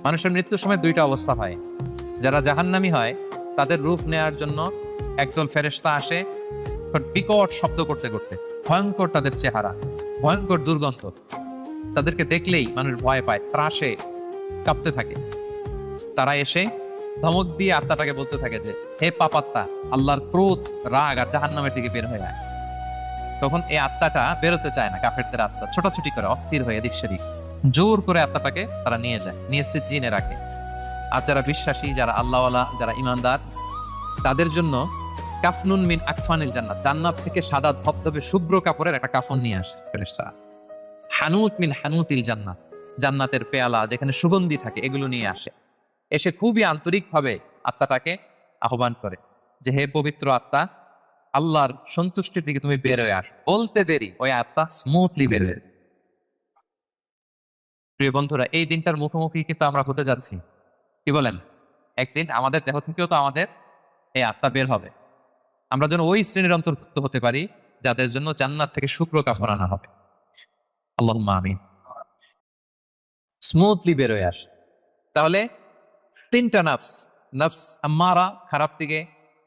মানুষের মৃত্যুর সময় দুইটা অবস্থা হয়। যারা জাহান্নামী হয় তাদের রূপ নেয়ার জন্য একদল ফেরেশতা আসে, বিকট শব্দ করতে করতে, ভয়ঙ্কর তাদের চেহারা, ভয়ঙ্কর দুর্গন্ধ, তাদেরকে দেখলেই মানুষ ভয় পায়, ত্রাসে কাঁপতে থাকে। তারা এসে ধমক দিয়ে আত্মাটাকে বলতে থাকে যে, হে পাপাত্মা, আল্লাহর ক্রোধ, রাগ আর জাহান্নামের দিকে বের হয়ে যায়। তখন এই আত্মাটা বেরোতে চায় না, কাফেরদের আত্মা ছোটাছুটি করে, অস্থির হয়ে এদিক সেদিক, জোর করে আত্মাটাকে তারা নিয়ে যায়, নিয়ে সিজ্জিনে রাখে। আর যারা বিশ্বাসী, যারা আল্লাহওয়ালা, যারা ইমানদার, তাদের জন্য কাফনুন মিন আকফানিল জান্নাত, জান্নাত থেকে সাদা ধবধবে শুভ্র কাপড়ের একটা কাফন নিয়ে আসে ফেরেশতা। হানুত মিন হানুতিল জান্নাত, জান্নাতের পেয়ালা যেখানে সুগন্ধি থাকে, এগুলো নিয়ে আসে। এসে খুবই আন্তরিকভাবে আত্মাটাকে আহ্বান করে যে, হে পবিত্র আত্মা, আল্লাহর সন্তুষ্টির দিকে তুমি বের হয়ে আস। বলতে দেরি ওই আত্মা স্মুথলি বের হয়ে। প্রিয় বন্ধুরা, এই দিনটার মুখোমুখি কিন্তু আমরা হতে যাচ্ছি। কি বলেন? একদিন আমাদের দেহ থেকেও তো আমাদের এই আত্মা বের হবে। আমরা যেন ওই শ্রেণীর অন্তর্ভুক্ত হতে পারি যাদের জন্য জান্নাত থেকে শুক্র কাফন আনা হবে। আল্লাহুম্মা আমিন। স্মুথলি বের হয়ে আসে। তাহলে তিনটা নাফস, নাফস আম্মারা খারাপ দিকে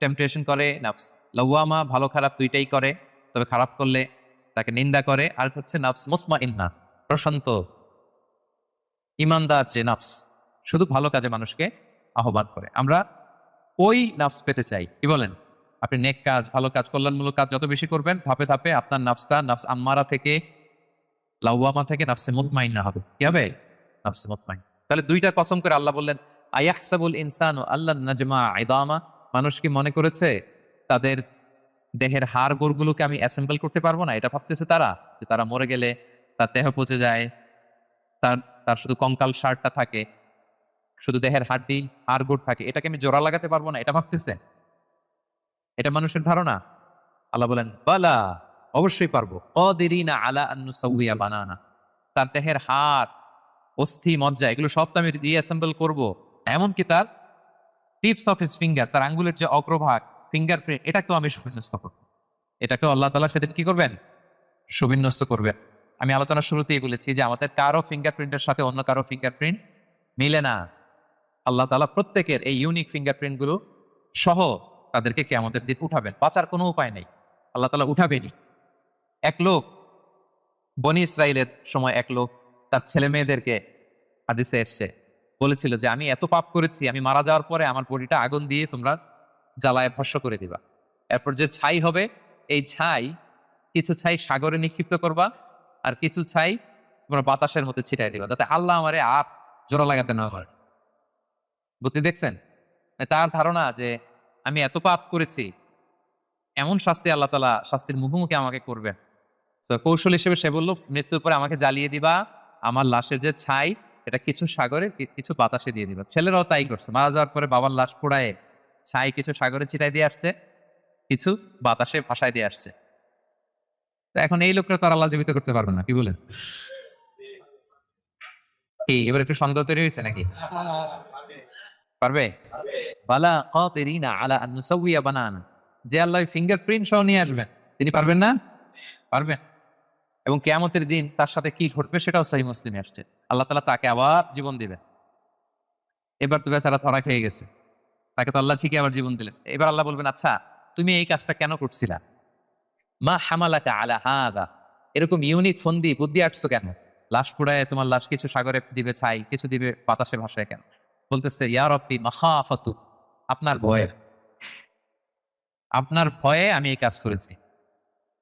টেম্পটেশন করে, নাফস লাওয়ামা ভালো খারাপ দুইটাই করে, তবে খারাপ করলে তাকে নিন্দা করে, আর হচ্ছে নাফস মুতমাইন্না প্রশান্ত ইমানদার যে নাফস শুধু ভালো কাজে মানুষকে আহ্বান করে। আমরা ওই নাফস পেতে চাই। কি বলেন? আপনি নেক কাজ, ভালো কাজ, কল্যাণমূলক কাজ যত বেশি করবেন, ধাপে ধাপে আপনার নাফসটা নাফস আম্মারা থেকে, লাওয়ামা থেকে নাফসে মুতমাইন্না হবে। কি হবে? নাফসে মুতমাইন। তাহলে দুইটা কসম করে আল্লাহ বললেন, আয়াহসাবুল ইনসানু আল্লান নাজমা ইদামা, মানুষ কি মনে করেছে তাদের দেহের হাড় গোড়গুলোকে আমি অ্যাসেম্বল করতে পারবো না? এটা ভাবতেছে তারা, যে তারা মরে গেলে তার দেহ পচে যায়, তার তার শুধু কঙ্কাল সারটা থাকে, শুধু দেহের হাড্ডি হাড় গোড় থাকে, এটাকে আমি জোড়া লাগাতে পারবো না, এটা ভাবতেছে? এটা মানুষের ধারণা? আল্লাহ বলেন, বালা, অবশ্যই পারবো। কদিরিনা আলা আন নুসাউইয়া বানানা, তার দেহের হাড়, অস্থি, মজ্জা, এগুলো সব তো আমি রিঅ্যাসেম্বল করবো। এমনকি তার টিপস অফ হিজ ফিঙ্গার, তার আঙ্গুলের যে অগ্রভাগ, ফিঙ্গার প্রিন্ট, এটাকেও আমি সুবিন্যস্ত করবো। এটাকেও আল্লাহ তাআলা সেদিন কি করবেন? সুবিন্যস্ত করবেন। আমি আলোচনার শুরুতেই বলেছি যে আমাদের কারো ফিঙ্গারপ্রিন্টের সাথে অন্য কারো ফিঙ্গারপ্রিন্ট মিলে না। আল্লাহ তাআলা প্রত্যেকের এই ইউনিক ফিঙ্গারপ্রিন্ট গুলো সহ তাদেরকে কিয়ামতের দিন উঠাবেন। বাঁচার কোনো উপায় নেই, আল্লাহ তাআলা উঠাবেনই। এক লোক, বনি ইসরাইলের সময় এক লোক তার ছেলে মেয়েদেরকে, হাদিসে এসছে, বলেছিল যে আমি এত পাপ করেছি, আমি মারা যাওয়ার পরে আমার বডিটা আগুন দিয়ে তোমরা জ্বালায় ভস্য করে দিবা। এরপর যে ছাই হবে, এই ছাই, কিছু ছাই সাগরে নিক্ষিপ্ত করবা, আর কিছু ছাই তোমরা বাতাসের মধ্যে ছিটাই দিবা, যাতে আল্লাহ আমারে আর জোড়া লাগাতে না পারে। বুদ্ধি দেখছেন? তার ধারণা যে আমি এত পাপ করেছি, এমন শাস্তি আল্লাহ তাআলা শাস্তির মুখোমুখি আমাকে করবেন। তো কৌশল হিসেবে সে বলল, মৃত্যুর পরে আমাকে জ্বালিয়ে দিবা, আমার লাশের যে ছাই, এটা কিছু সাগরে কিছু বাতাসে দিয়ে দিবা। ছেলেরাও তাই করছে, মারা যাওয়ার পরে বাবার লাশ পোড়ায় ছাই কিছু সাগরে ছিটাই দিয়ে আসছে, কিছু বাতাসে ভাসায় দিয়ে আসছে। তো এখন এই লোকরা তার আল্লাহ জীবিত করতে পারবে না। কি বলেন? কি এবার একটু সন্দেহ তৈরি হয়েছে নাকি? পারবে? বালা কাদিরিনা আলা আন নুসাউইয়া বানানা, যে আল্লাহ ফিঙ্গারপ্রিন্ট সহ নিয়ে আসবেন, তিনি পারবেন না? পারবেন। এবং কিয়ামতের দিন তার সাথে কি ঘটবে সেটাও সহিহ মুসলিমে আসছে। আল্লাহ তাআলা তাকে আবার জীবন দিবেন। এবার তো বেচারা ধরা খেয়ে গেছে, তাকে তো আল্লাহ ঠিকই আবার জীবন দিলেন। এবার আল্লাহ বলবেন, আচ্ছা তুমি এই কাজটা কেন করছিলা? মা হামালাকা আলা হাদা, এরকম ইউনিক ফন্দি বুদ্ধি আটছো কেন? লাশ পুড়ায় তোমার লাশ কিছু সাগরে দিবে ছাই, কিছু দিবে বাতাসে ভাসায় কেন? বলতেছে, ইয়া রব্বি মাখাফাতু, আপনার ভয়ে, আপনার ভয়ে আমি এই কাজ করেছি।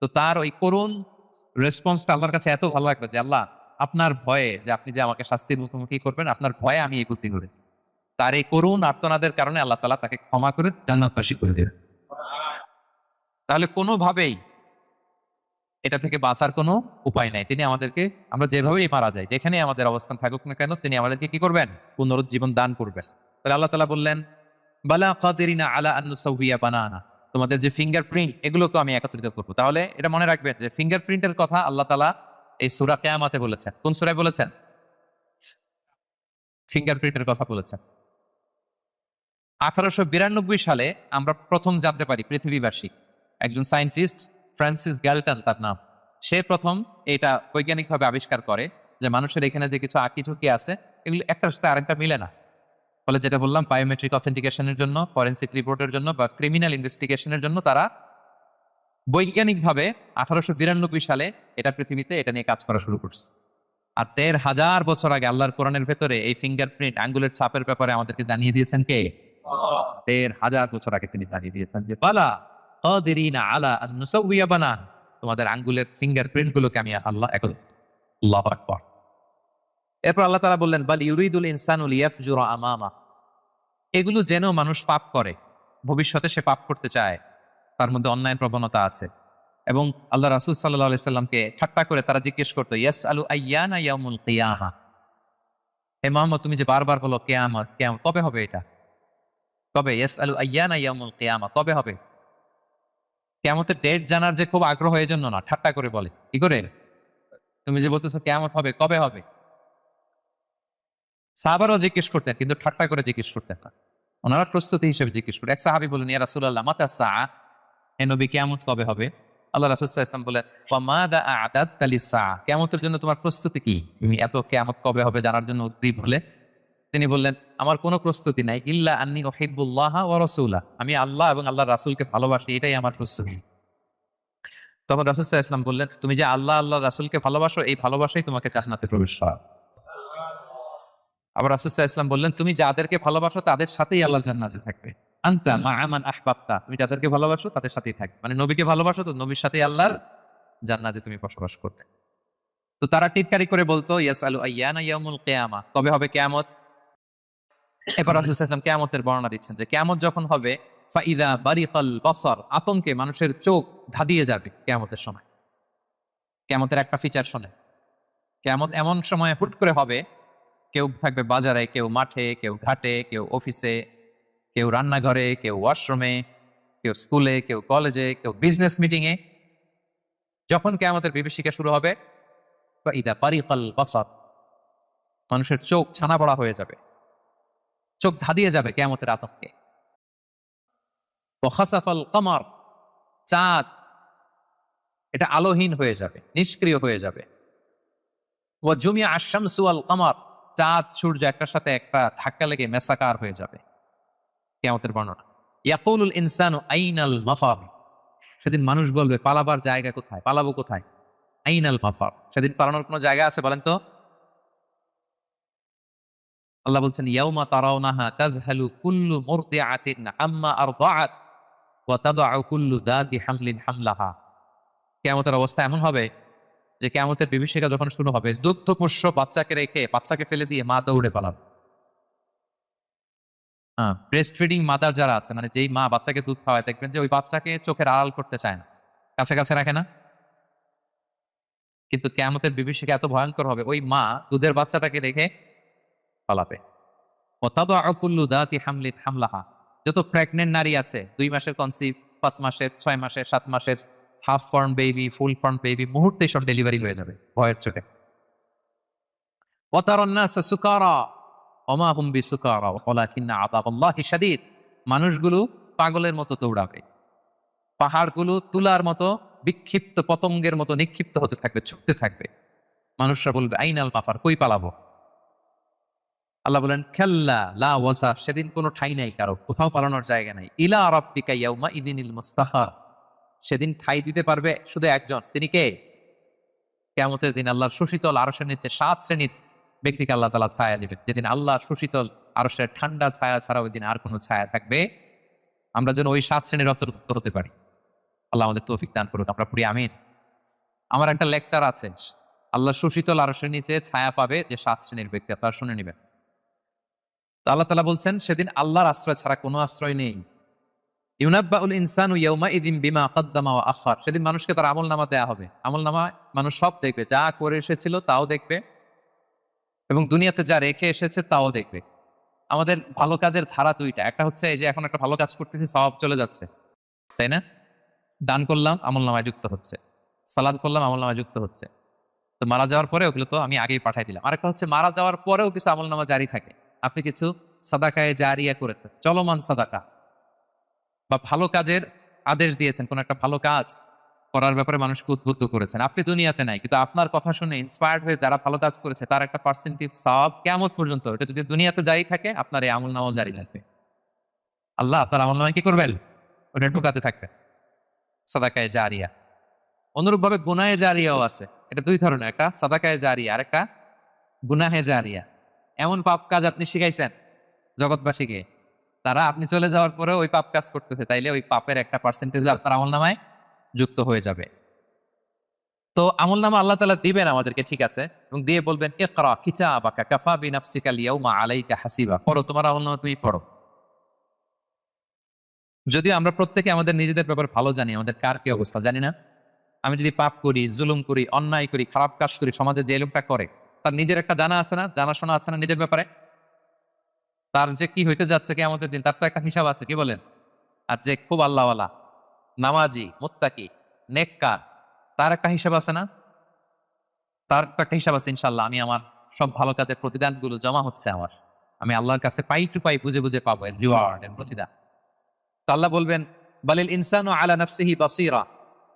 তো তার ওই করুণ রেসপন্সটা আল্লাহর কাছে এত ভালো লাগবে যে, আল্লাহ আপনার ভয়ে, যে আপনি যে আমাকে শাস্তির মুখোমুখি করবেন, আপনার ভয়ে আমি এই বুদ্ধি করেছি। তার এই করুণ আর্তনাদের কারণে আল্লাহ তাআলা তাকে ক্ষমা করে জান্নাতবাসী করে দেবেন। তাহলে কোনোভাবেই এটা থেকে বাঁচার কোনো উপায় নাই। তিনি আমাদেরকে, আমরা যেভাবেই মারা যাই, যেখানে আমাদের অবস্থান থাকুক না কেন, তিনি আমাদেরকে কি করবেন? পুনরুজ্জীবন দান করবেন। তাহলে আল্লাহ তাআলা বললেন, বালা কাদিরিনা আলা আন নুসাউইয়া বানানা, তোমাদের যে ফিঙ্গারপ্রিন্ট, এগুলোকে আমি একত্রিত করবো। তাহলে এটা মনে রাখবেন যে ফিঙ্গারপ্রিন্টের কথা আল্লাহ তাআলা এই সূরা কিয়ামতে বলেছেন। কোন সূরায় বলেছেন? ফিঙ্গারপ্রিন্টের কথা বলেছেন। 1892 সালে আমরা প্রথম জানতে পারি, পৃথিবীবাসী, একজন সায়েন্টিস্ট, ফ্রান্সিস গ্যালটন তার নাম, সে প্রথম এটা বৈজ্ঞানিকভাবে আবিষ্কার করে যে মানুষের এখানে যে কিছু আঁকি ঝুঁকি আছে এগুলো একটার সাথে আরেকটা মিলে না। ফলে যেটা বললাম, বায়োমেট্রিক অথেন্টিকেশনের জন্য, ফরেন্সিক রিপোর্টের জন্য বা ক্রিমিনাল ইনভেস্টিগেশনের জন্য তারা বৈজ্ঞানিকভাবে 1892 সালে এটা পৃথিবীতে এটা নিয়ে কাজ করা শুরু করছে। আর 13,000 বছর আগে আল্লাহর কোরআনের ভেতরে এই ফিঙ্গারপ্রিন্ট, আঙ্গুলের ছাপের ব্যাপারে আমাদেরকে জানিয়ে দিয়েছেন কে? 13,000 বছর আগে তিনি জানিয়ে দিয়েছেন যে বালা কাদিরিনা আলা আন নুসাউইয়া বানান, তোমাদের আঙ্গুলের ফিঙ্গারপ্রিন্ট গুলোকে আমি আল্লাহ এক। আল্লাহু আকবার। এরপর আল্লাহ তাআলা বললেন বাল ইউরিদুল ইনসানু লিয়াফজুরা আমামা, এগুলো যেন মানুষ পাপ করে, ভবিষ্যতে সে পাপ করতে চায়, তার মধ্যে অন্যায় প্রবণতা আছে। এবং আল্লাহ রাসূল সাল্লাল্লাহু আলাইহি সাল্লামকে ঠাট্টা করে তারা জিজ্ঞেস করতো ইয়াসআলু আইয়ানা ইয়াউমুল কিয়ামা, হে মুহাম্মদ তুমি যে বারবার বলো কিয়ামত কিয়ামত, কবে হবে এটা? কবে? ইয়াসআলু আইয়ানা ইয়াউমুল কিয়ামা, কবে হবে? কিয়ামতের ডেট জানার যে খুব আগ্রহ, এই জন্য না, ঠাট্টা করে বলে। কি করে? তুমি যে বলতেছো কিয়ামত হবে, কবে হবে? সাহাবারাও জিজ্ঞেস করতেন, কিন্তু ঠাট্টা করে জিজ্ঞেস করতেন না, ওনারা প্রস্তুতি হিসেবে জিজ্ঞেস করতেন। এক সাহাবী বলেন ইয়া রাসূলুল্লাহ মাতা সাআ, হে নবী কিয়ামত কবে হবে? আল্লাহ রাসূল সাল্লাল্লাহু আলাইহি ওয়াসাল্লাম বলেন ওয়া মাযা আ'দাদতা লিস-সাআ, কিয়ামতের জন্য তোমার প্রস্তুতি কি? তুমি এত কিয়ামত কবে হবে জানার জন্য উদ্গ্রীব হলে? তিনি বললেন আমার কোনো প্রস্তুতি নাই, ইল্লা আন্নী উহিব্বুল্লাহ ওয়া রাসূলা, আমি আল্লাহ এবং আল্লাহর রাসূলকে ভালোবাসি, এটাই আমার প্রস্তুতি। তখন রাসূল সাল্লাল্লাহু আলাইহি ওয়াসাল্লাম বললেন তুমি যে আল্লাহ আল্লাহর রাসূলকে ভালোবাসো, এই ভালোবাসাই তোমাকে জান্নাতে প্রবেশ করাবে। আবার রাসূল সাল্লাল্লাহু আলাইহি ওয়াসাল্লাম বললেন তুমি যাদেরকে ভালোবাসো তাদের সাথেই আল্লাহ জান্নাতে থাকবে। আনতা মা'a মান আহবাবতা, তুমি যাদেরকে ভালোবাসো তাদের সাথেই থাকবে, মানে নবীকে ভালোবাসো তো নবীর সাথেই আল্লাহর জান্নাতে তুমি বসবাস করবে। তো তারা টিটকারি করে বলতো ইয়াসআলু আইয়ানা ইয়াউমুল কিয়ামা, কবে হবে কিয়ামত? এবার রাসূল সাল্লাল্লাহু আলাইহি ওয়াসাল্লাম কিয়ামতের বর্ণনা দিচ্ছেন যে কিয়ামত যখন হবে ফাইদা বারিকাল বাসার, আতঙ্কে মানুষের চোখ ধাঁধিয়ে যাবে কিয়ামতের সময়। কিয়ামতের একটা ফিচার শোনে, কিয়ামত এমন সময় হুট করে হবে, কেউ থাকবে বাজারে, কেউ মাঠে, কেউ ঘাটে, কেউ অফিসে, কেউ রান্নাঘরে, কেউ ওয়াশরুমে, কেউ স্কুলে, কেউ কলেজে, কেউ বিজনেস মিটিং এ। যখন কিয়ামতের বিভীষিকা শুরু হবে ফাইদা বারিকাল বাসার, মানুষের চোখ ছানা বড়া হয়ে যাবে, চোখ ধাঁধিয়ে যাবে কিয়ামতের আতঙ্কে। ওয়া খাসাফাল কমার, চাঁদ এটা আলোহীন হয়ে যাবে, নিষ্ক্রিয় হয়ে যাবে। ওয়া জুমিয়া আশ-শামসু ওয়াল কমার, চাঁদ সূর্য একটার সাথে একটা ধাক্কা লেগে মেসাকার হয়ে যাবে। কিয়ামতের বর্ণনা। ইয়াকুলুল ইনসানু আইনাল মাফার, সেদিন মানুষ বলবে পালাবার জায়গা কোথায়, পালাবো কোথায়? আইনাল মাফার, সেদিন পালানোর কোনো জায়গা আছে বলেন তো? আল্লাহ বলছেন ইয়াউমা তারাউনাহা তাযহালু কুল্লু মুরদিআতিন আম্মা আরদাআত ওয়া তাদউ কুল্লু যাতি হামলিন হামলাহা। কিয়ামতের অবস্থা এমন হবে যে কিয়ামতের বিভীষিকা যখন শুরু হবে, দুগ্ধপোষ্য বাচ্চাকে রেখে, বাচ্চাকে ফেলে দিয়ে মা দৌড়ে পালাবে। ব্রেস্ট ফিডিং মাদার যারা আছে, মানে যেই মা বাচ্চাকে দুধ খাওয়ায়, দেখবেন যে ওই বাচ্চাকে চোখের আড়াল করতে চায় না, কাছে কাছে রাখে না। কিন্তু কিয়ামতের বিভীষিকা এত ভয়ঙ্কর হবে, ওই মা দুধের বাচ্চাটাকে রেখে পালাবে। ওয়া তাদউ কুল্লু যাতি হামলিন হামলাহা, যত প্রেগন্যান্ট নারী আছে, 2 মাসের কনসিভ, 5 মাসের, 6 মাসের, 7 মাসের, half form baby, full form baby, মুহূর্তেই সব ডেলিভারি হয়ে যাবে ভয়ের চোটে। ওয়া তারান নাসা সুকারা ওয়া মা হুম বিসুকারা ওয়ালাকিন্না আযাবাল্লাহি শাদীদ, মানুষগুলো পাগলের মতো দৌড়াবে, পাহাড়গুলো তুলার মতো বিক্ষিপ্ত পতঙ্গের মতো নিক্ষিপ্ত হতে থাকবে, ছুটতে থাকবে। মানুষরা বলবে আইনাল মাফার, কই পালাবো? আল্লাহ বলেন খাল্লা লা ওয়াজার, সেদিন কোনো ঠাই নাই, কারো কোথাও পালানোর জায়গা নাই। ইলা রাব্বিকা ইয়াউমা ইযিনিল মুস্তাহার, সেদিন ঠাই দিতে পারবে শুধু একজন, তিনি কে? কিয়ামতের দিন আল্লাহর সুশীতল আরশের নিচে 7 শ্রেণীর ব্যক্তিকে আল্লাহ তাআলা ছায়া দিবেন, যেদিন আল্লাহর সুশীতল আরশের ঠান্ডা ছায়া ছাড়া ওই দিন আর কোনো ছায়া থাকবে। আমরা যেন ওই 7 শ্রেণীর অন্তর্ভুক্ত হতে পারি। আল্লাহ আমাদের তৌফিক দান করুক, আমরা পড়ি আমিন। আমার একটা লেকচার আছে, আল্লাহর সুশীতল আরশের নিচে ছায়া পাবে যে 7 শ্রেণীর ব্যক্তি, আপনারা শুনে নেবেন। তো আল্লাহ তাআলা বলছেন সেদিন আল্লাহর আশ্রয় ছাড়া কোনো আশ্রয় নেই। ইউনাব্বাউল ইনসানু ইয়াউমাইযিন বিমা কাদ্দামা ওয়া আখার, সেদিন মানুষকে তার আমলনামা দেয়া হবে। আমলনামা মানুষ সব দেখবে, যা করে এসেছিল তাও দেখবে, এবং দুনিয়াতে যা রেখে এসেছে তাও দেখবে। আমাদের ভালো কাজের ধারা দুইটা, একটা হচ্ছে এই যে এখন একটা ভালো কাজ করতেছি, সওয়াব চলে যাচ্ছে, তাই না? দান করলাম, আমলনামায় যুক্ত হচ্ছে, সালাত করলাম, আমলনামায় যুক্ত হচ্ছে। তো মারা যাওয়ার পরে ওগুলো তো আমি আগেই পাঠাই দিলাম। আরেকটা হচ্ছে মারা যাওয়ার পরেও কিছু আমলনামা জারি থাকে, আপনি কিছু সাদাকায়ে জারিয়া করেছেন, চলমান সাদাকা, বা ভালো কাজের আদেশ দিয়েছেন, কোন একটা ভালো কাজ করার ব্যাপারে মানুষকে উদ্বুদ্ধ করেছেন। আপনি দুনিয়াতে নাই, কিন্তু আপনার কথা শুনে ইন্সপায়ার্ড হয়ে যারা ভালো কাজ করেছে তার একটা পার্সেন্টেজ সওয়াব কিয়ামত পর্যন্ত, এটা যদি দুনিয়াতে জারি থাকে আপনার এই আমলনামাও জারি থাকবে। আল্লাহ আপনার আমলনামায় কি করবেন? ওটা ঢুকাতে থাকবেন। সাদাকায়ে জারিয়া। অনুরূপভাবে গুনাহে জারিয়াও আছে। এটা দুই ধরনের, একটা সাদাকায়ে জারিয়া আর একটা গুনাহে জারিয়া। এমন পাপ কাজ আপনি শিখাইছেন জগৎবাসীকে, তারা আপনি চলে যাওয়ার পরে ওই পাপ কাজ করতেছে, তাইলে ওই পাপের একটা পার্সেন্টেজ আপনার আমলনামায় যুক্ত হয়ে যাবে। তো আমলনামা আল্লাহ তাআলা দিবেন আমাদেরকে, ঠিক আছে, এবং দিয়ে বলবেন ইকরা কিতাবাকা কাফা বিনাফসিকা আল-ইয়াউমা আলাইকা হাসিবা, পড়ো তোমার আমলনামা তুমি পড়ো। যদিও আমরা প্রত্যেকে আমাদের নিজেদের ব্যাপারে ভালো জানি, আমাদের কার কি অবস্থা জানি না। আমি যদি পাপ করি, জুলুম করি, অন্যায় করি, খারাপ কাজ করি, সমাজে যে লোকটা করে তার নিজের একটা জানা আছে না, জানাশোনা আছে না নিজের ব্যাপারে, তার যে কি হইতে যাচ্ছে কিয়ামতের দিন তার তো একটা হিসাব আছে, কি বলেন? আর যে খুব আল্লাহওয়ালা, নামাজি, মুত্তাকি, নেককার, তার একটা হিসাব আছে না? তার তো একটা হিসাব আছে, ইনশাল্লাহ আমি আমার সব ভালো কাজের প্রতিদানগুলো জমা হচ্ছে আমার, আমি আল্লাহর কাছে পাই টু পাই বুঝে বুঝে পাবো এর রিওয়ার্ড, এর প্রতিদান। তো আল্লাহ বলবেন বালিল ইনসানু আলা নাফসিহি বাসীরা,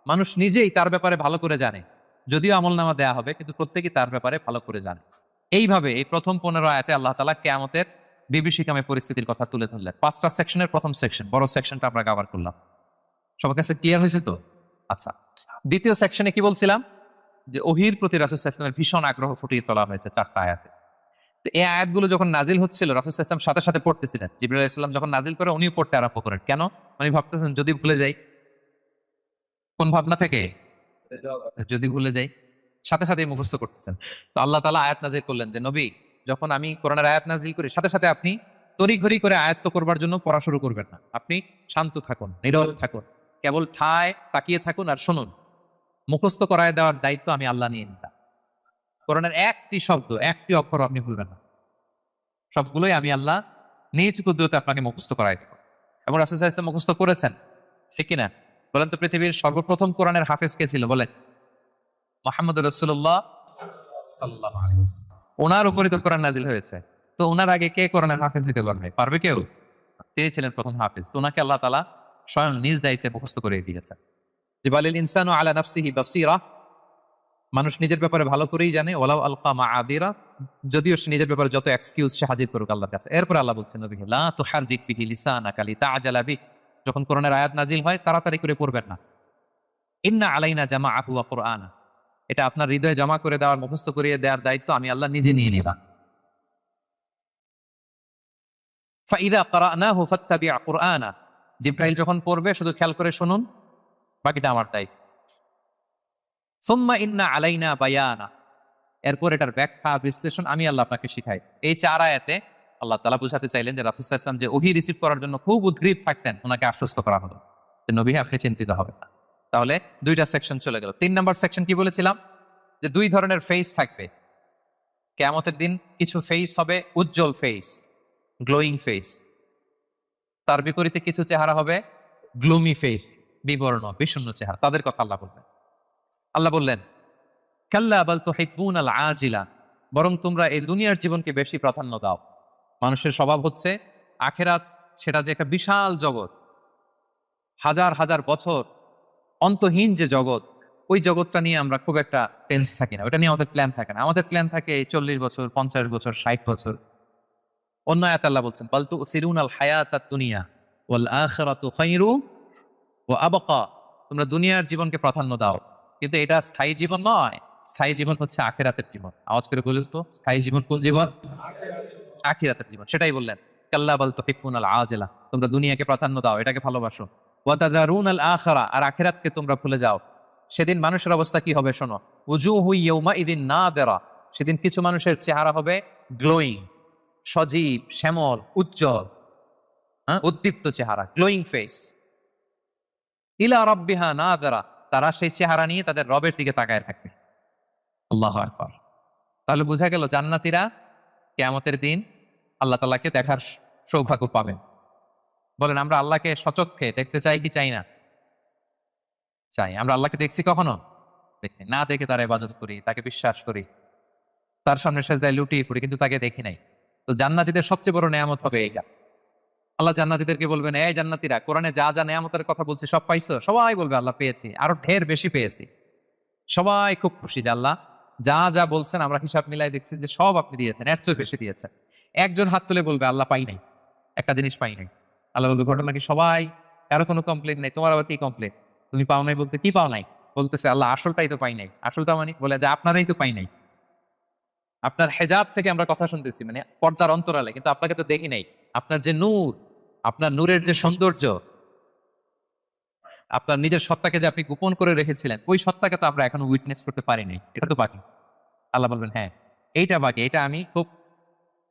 মানুষ নিজেই তার ব্যাপারে ভালো করে জানে, যদিও আমলনামা দেয়া হবে কিন্তু প্রত্যেকেই তার ব্যাপারে ভালো করে জানে। এইভাবে এই প্রথম 15 আয়াতে আল্লাহ তাআলা কিয়ামতের বিভীষিকাময় পরিস্থিতির কথা তুলে ধরলেন। 5টা সেকশনের প্রথম সেকশন, বড় সেকশনটা আমরা কভার করলাম। সবার কাছে ক্লিয়ার হয়েছে তো? আচ্ছা, দ্বিতীয় সেকশনে কি বলছিলাম? যে ওহীর প্রতি রাসূল সাল্লাল্লাহু আলাইহি ওয়াসাল্লামের ভীষণ আগ্রহ ফুটিয়ে তোলা হয়েছে 4টা আয়াতে। তো এই আয়াতগুলো যখন নাজিল হচ্ছিল রাসূল সাল্লাল্লাহু আলাইহি ওয়াসাল্লাম সাথে সাথে পড়তেছিলেন। জিবরাইল আলাইহিস সালাম যখন নাজিল করে উনিও পড়তে আরম্ভ করেন। কেন? উনি ভাবতেছেন যদি ভুলে যাই। কোন ভাবনা থেকে? যদি ভুলে যাই। সাথে সাথেই মুখস্থ করতেছেন। তো আল্লাহ তাআলা আয়াত নাজিল করলেন যে নবী, যখন আমি কোরআনের আয়াত নাজিল করি সাথে সাথে আপনি তড়িঘড়ি করে আয়াত্ত করবার জন্য পড়া শুরু করবেন না। আপনি শান্ত থাকুন, নীরব থাকুন, কেবল ঠায় তাকিয়ে থাকুন আর শুনুন। মুখস্থ করায় দেওয়ার দায়িত্ব আমি আল্লাহ নিয়ে নিতাম। কোরআনের একটি শব্দ, একটি অক্ষর আপনি ভুলবেন না। সবগুলোই আমি আল্লাহ নিজ কুদরতে আপনাকে মুখস্থ করাই দেব। এবং রাসূল সাল্লাল্লাহু আলাইহি ওয়াসাল্লাম মুখস্থ করেছেন, ঠিক কিনা? বলেন তো, পৃথিবীর সর্বপ্রথম কোরআনের হাফেজ কে ছিল? বলেন। মুহাম্মদুর রাসূলুল্লাহ সাল্লাল্লাহু আলাইহি ওয়াসাল্লাম। ওনার উপরই তো কোরআন নাজিল হয়েছে। তো ওনার আগে কে কোরআনের হাফেজ হতে পারবে? পারবে কেউ? তিনি ছিলেন প্রথম হাফেজ। তো ওনাকে আল্লাহ তাআলা স্বয়ং নিজ দায়িত্বে মুখস্থ করে দিয়েছেন। যে বালিল ইনসানু আলা নাফসিহি বাসীরা, মানুষ নিজের ব্যাপারে ভালো করেই জানে, ওয়ালাউ আলকা মাআদিরা, যদিও সে নিজের ব্যাপারে যত এক্সকিউজ সে হাজির করুক আল্লাহর কাছে। এরপর আল্লাহ বলছেন নবীকে লা তুহারজিক বিহি লিসানাকা লিতাআজালা বিহি, যখন কোরআনের আয়াত নাজিল হয় তাড়াতাড়ি করে পড়বেন না। ইন্না আলাইনা জামাআহু ওয়া কুরআনা, এটা আপনার হৃদয়ে জমা করে দেওয়ার, মুখস্থ করিয়ে দেওয়ার দায়িত্ব আমি আল্লাহ নিজে নিয়ে নিলাম। ফাইদা ক্বারানাহু ফাত্তাবি' কুরআনা, জিবরাইল যখন পড়বে শুধু খেয়াল করে শুনুন, বাকিটা আমার দায়িত্ব। সুম্মা ইন্না আলাইনা বায়ানা, এরপর এটার ব্যাখ্যা বিশ্লেষণ আমি আল্লাহ আপনাকে শিখাই। এই 4 আয়াতে আল্লাহ তাআলা বুঝাতে চাইলেন যে রাসূল সাল্লাল্লাহু আলাইহি ওয়াসাল্লাম যে ওহী রিসিভ করার জন্য খুব উদগ্রীব থাকতেন, ওনাকে আশ্বস্ত করা হলো যে নবী আপনি চিন্তিত হবেন না। তাহলে 2টা সেকশন চলে গেল। 3 নাম্বার সেকশন কি বলেছিলাম? যে 2 ধরনের ফেস থাকবে কিয়ামতের দিন। কিছু ফেস হবে উজ্জ্বল ফেস, গ্লোয়িং ফেস। তার বিপরীতে কিছু চেহারা হবে গ্লুমি ফেস, বিবর্ণ বিষণ্ণ চেহারা। তাদের কথা আল্লাহ বলবেন। আল্লাহ বললেন কাল্লা বাল তুহিব্বুনাল আজিলা, বরং তোমরা এই দুনিয়ার জীবনকে বেশি প্রাধান্য দাও। মানুষের স্বভাব হচ্ছে আখেরাত, সেটা যে একটা বিশাল জগৎ, হাজার হাজার বছর অন্তহীন যে জগৎ, ওই জগৎটা নিয়ে আমরা খুব একটা টেন্স থাকি না, ওটা নিয়ে আমাদের প্ল্যান থাকে না। আমাদের প্ল্যান থাকে 40 বছর, 50 বছর, 60 বছর। অন্য আয়াতে আল্লাহ বলছেন বাল তুসিরুনাল হায়াতাদ দুনিয়া ওয়াল আখিরাতু খায়রু ওয়া আবকা, তোমরা দুনিয়ার জীবনকে প্রাধান্য দাও, কিন্তু এটা স্থায়ী জীবন নয়। স্থায়ী জীবন হচ্ছে আখিরাতের জীবন। আওয়াজ করে বলুন তো, স্থায়ী জীবন কোন জীবন? আখিরাতের জীবন। সেটাই বললেন কাল্লা বাল তুহিব্বুনাল আজিলা, তোমরা দুনিয়াকে প্রাধান্য দাও, এটাকে ভালোবাসো। ওয়া তাযারুনাল আখিরা, আর আখিরাতকে তোমরা ভুলে যাও। সেদিন মানুষের অবস্থা কি হবে শোনো, উজুহু ইয়াউমা ইদিন নাদিরা, সেদিন কিছু মানুষের চেহারা হবে গ্লোয়িং, সজীব, শ্যামল, উজ্জ্বল, উদ্দীপ্ত চেহারা, গ্লোয়িং ফেস। ইলা রাব্বিহা নাযিরা, তারা সেই চেহারা নিয়ে তাদের রবের দিকে তাকায় থাকবে। আল্লাহু আকবার। তাহলে বোঝা গেল জান্নাতীরা কিয়ামতের দিন আল্লাহ তাআলাকে দেখার সৌভাগ্য পাবেন। বলেন আমরা আল্লাহকে সচক্ষে দেখতে চাই কি চাই না? চাই। আমরা আল্লাহকে দেখছি কখনো? দেখি না। দেখে তার ইবাদত করি, তাকে বিশ্বাস করি, তার সামনে সেজদায় লুটিয়ে পড়ি, কিন্তু তাকে দেখি নাই। তো জান্নাতীদের সবচেয়ে বড় নেয়ামত হবে এইটা। আল্লাহ জান্নাতীদেরকে বলবেন, এই জান্নাতীরা, কোরআনে যা যা নেয়ামতের কথা বলছে সব পাইছো? সবাই বলবে আল্লাহ পেয়েছি, আরো ঢের বেশি পেয়েছি। সবাই খুব খুশি যে আল্লাহ যা যা বলছেন আমরা হিসাব মিলাই দেখছি যে সব আপনি দিয়েছেন, এর চেয়ে বেশি দিয়েছেন। একজন হাত তুলে বলবে আল্লাহ পাই নাই, একটা জিনিস পাই নাই। আল্লাহ বলবে ঘটনা কি? সবাই, কারো কোনো কমপ্লেন নাই, তোমার আবার কি কমপ্লেন? তুমি পাও নাই বলতে কি পাও নাই? বলতেছে আল্লাহ আসলটাই তো পাই নাই। আসলটা মানে বলে যে আপনারাই তো পাই নাই, আপনার হেজাব থেকে আমরা কথা শুনতেছি, মানে পর্দার অন্তরালে, কিন্তু আপনাকে তো দেখি নাই। আপনার যে নূর, আপনার নূরের যে সৌন্দর্য, আপনার নিজের সত্তাকে যে আপনি গোপন করে রেখেছিলেন, ওই সত্তাকে তো আমরা এখনো উইটনেস করতে পারিনি, এটা তো বাকি। আল্লাহ বলবেন হ্যাঁ এইটা বাকি, এটা আমি খুব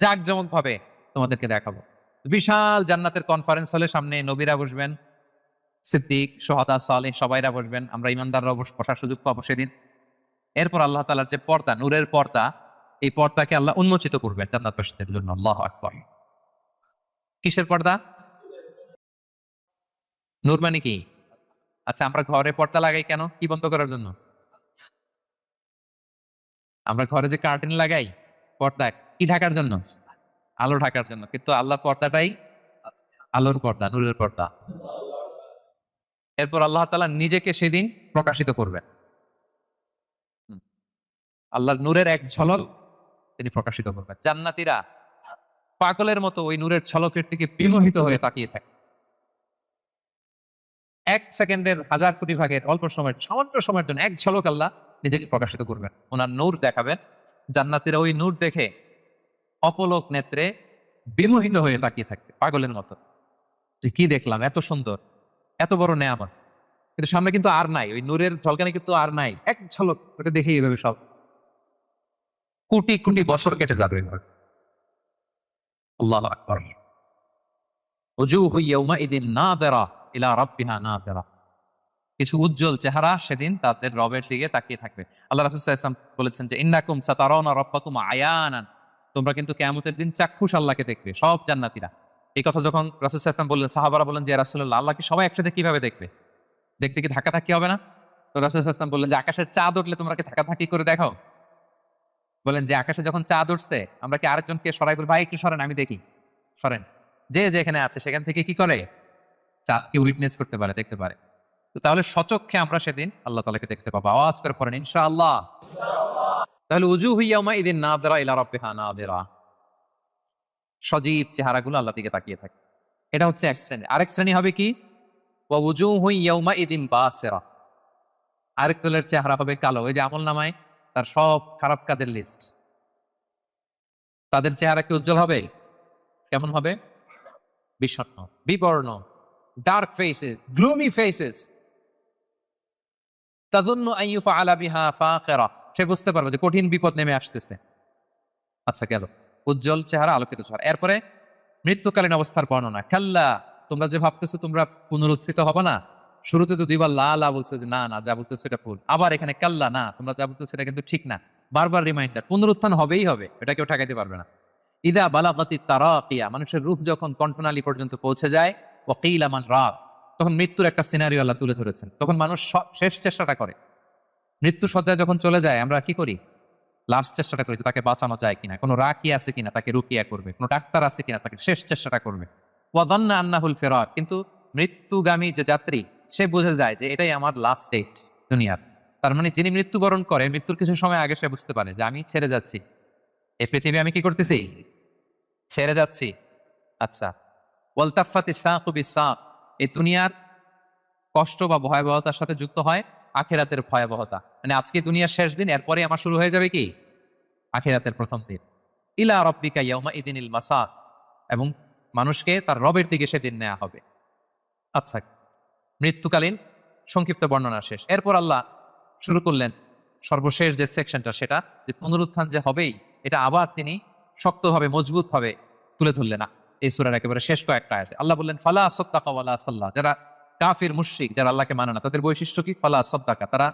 জাঁকজমক ভাবে তোমাদেরকে দেখাবো। বিশাল জান্নাতের কনফারেন্স হলে সামনে নবীরা বসবেন, সিদ্দিক, সোহাদা, সালেহ সবাইরা বসবেন, আমরা ইমানদাররা বসার সুযোগ পাবো সেদিন। এরপর আল্লাহ তাআলার যে পর্দা, নূরের পর্দা, এই পর্দাকে আল্লাহ উন্মোচিত করবেন জান্নাতবাসীদের জন্য। আল্লাহু আকবার। কিসের পর্দা? নূর মানে কি? আচ্ছা, আমরা ঘরে পর্দা লাগাই কেন? কি বন্ধ করার জন্য? আমরা ঘরে যে কার্টেন লাগাই, পর্দা কি ঢাকার জন্য? আলো ঢাকার জন্য। কিন্তু আল্লাহ পর্দাটাই আলোর পর্দা, নূরের পর্দা। এরপর আল্লাহ তাআলা নিজেকে সেদিন প্রকাশিত করবেন। হুম, আল্লাহর নূরের এক ঝলক তিনি প্রকাশিত করবেন। জান্নাতীরা পাগলের মতো ওই নূরের ঝলকের দিকে বিমোহিত হয়ে তাকিয়ে থাকে। এক সেকেন্ডের হাজার কোটি ভাগের অল্প সময়ের, সামান্য সময়ের জন্য এক ঝলক আল্লাহ নিজেকে প্রকাশিত করবেন, ওনার নূর দেখাবেন। জান্নাতীরা ওই নূর দেখে অপলক নেত্রে বিমোহিত হয়ে তাকিয়ে থাকবে পাগলের মতো, যে কি দেখলাম, এত সুন্দর, এত বড় নেয়ামত। কিন্তু সামনে কিন্তু আর নাই, ওই নূরের ঝলকানি কিন্তু আর নাই। এক ঝলক ওটা দেখে এইভাবে সব কোটি কোটি বছর কেটে যাবে এভাবে। আল্লাহু আকবার। উজুহু ইয়াউমাইদিন নাযিরা ইলা রাব্বিহা নাযিরা। কিছু উজ্জ্বল চেহারা সেদিন তাদের রবের দিকে তাকিয়ে থাকবে। আল্লাহ রাসূল সাল্লাল্লাহু আলাইহি ওয়াসাল্লাম বলেছেন যে ইন্নাকুম সাতারাউনা রাব্বাকুম আয়ানান, তোমরা কিন্তু কিয়ামতের দিন চাক্ষুষ আল্লাহকে দেখবে, সব জান্নাতীরা। এই কথা যখন রাসূল সাল্লাল্লাহু আলাইহি ওয়াসাল্লাম বললেন, সাহাবারা বললেন যে ইয়া রাসূলুল্লাহ, আল্লাহকে সবাই একসাথে কিভাবে দেখবে? দেখতে কি ধাক্কাধাক্কি হবে না? তো রাসূল সাল্লাল্লাহু আলাইহি ওয়াসাল্লাম বললেন যে আকাশের চাঁদ উঠলে তোমরা কি ধাক্কাধাক্কি করে দেখাও? বলেন যে আকাশে যখন চাঁদ উঠছে আমরা কি আরেকজনকে সরাই বলি ভাই একটু সরেন আমি দেখি? সরেন। যে যেখানে আছে সেখান থেকে কি করে? চাঁদকে উইটনেস করতে পারে, দেখতে পারে। তো তাহলে সচক্ষে আমরা সেদিন আল্লাহ তাআলাকে দেখতে পাবো। আওয়াজ করে পড়েন ইনশাআল্লাহ। তাহলে উজুহু ইয়াউমাইদিন নাযিরা ইলা রাব্বিহা নাযিরা। সজীব চেহারাগুলো আল্লাহর দিকে তাকিয়ে থাকে। এটা হচ্ছে এক শ্রেণী। আরেক শ্রেণী হবে কি? ওয়া উজুহু ইয়াউমাইদিন বাসিরা। আরেক দলের চেহারা হবে কালো। ওই যে আমলনামায় তার সব খারাপ কাজের লিস্ট। তাদের চেহারা কি উজ্জ্বল হবে? কেমন হবে? বিষণ্ণ, বিবর্ণ, ডার্ক ফেসেস, গ্লুমি ফেসেস। তাযুন্নু আন ইউফআলা বিহা ফাকিরা। সে বুঝতে পারবে যে কঠিন বিপদ নেমে আসতেছে। আচ্ছা গেল উজ্জ্বল চেহারা, আলোকিত চেহারা। এরপরে মৃত্যুকালীন অবস্থার বর্ণনা। কাল্লা, তোমরা যে ভাবতেছো তোমরা পুনরুত্থিত হবে না, শুরুতে তো দুইবার লা লা বলছে যে না না যা বলতেছো এটা ভুল, আবার এখানে কাল্লা না তোমরা যা বলতেছো এটা কিন্তু ঠিক না, বারবার রিমাইন্ডার, পুনরুত্থান হবেই হবে, এটা কেউ ঠেকাইতে পারবে না। ইদা বালাগাতি তারাকিয়া, মানুষের রূহ যখন কণ্ঠনালী পর্যন্ত পৌঁছে যায়, ওয়াকিল আমান রাগ, তখন মৃত্যুর একটা সিনারিও আল্লাহ তুলে ধরেছেন। তখন মানুষ শেষ চেষ্টাটা করে। মৃত্যু সজ্জায় যখন চলে যায় আমরা কি করি? লাস্ট চেষ্টাটা করি যে তাকে বাঁচানো যায় কিনা, কোনো রাকি আছে কিনা তাকে রুকিয়া করবে, কোনো ডাক্তার আছে কিনা তাকে শেষ চেষ্টাটা করবে। ওয়াদান্না আন্নাহুল ফিরাক, কিন্তু মৃত্যুগামী যে যাত্রী সে বুঝে যায় যে এটাই আমার লাস্ট ডেট দুনিয়ার। তার মানে যিনি মৃত্যুবরণ করে মৃত্যুর কিছু সময় আগে সে বুঝতে পারে যে আমি ছেড়ে যাচ্ছি এই পৃথিবী, আমি কি করতেছি? ছেড়ে যাচ্ছি। আচ্ছা, ওয়ালতাফাতি সাকু বিসাক, এই দুনিয়ার কষ্ট বা ভয়াবহতার সাথে যুক্ত হয় আখিরাতের ভয়াবহতা। মানে আজকে দুনিয়ার শেষ দিন, এরপরে আমার শুরু হয়ে যাবে কি? আখিরাতের প্রথম দিন। ইলা রাব্বিকা ইয়াউমা ইদিনিল মাসাক, এবং মানুষকে তার রবের দিকে সেদিন নেওয়া হবে। আচ্ছা, মৃত্যুকালীন সংক্ষিপ্ত বর্ণনা শেষ। এরপর আল্লাহ শুরু করলেন সর্বশেষ যে সেকশনটা, সেটা যে পুনরুত্থান যে হবেই, এটা আবার তিনি শক্তভাবে মজবুতভাবে তুলে ধরলেন না এই সূরার একেবারে শেষ কয়েকটা আয়াতে। আল্লাহ বললেন ফালা সাদ্দাকা ওয়ালা সাল্লা, যারা কাফির মুশরিক, যারা আল্লাহকে মানে না, তাদের বৈশিষ্ট্য কি? ফালা সাদ্দাকা, তারা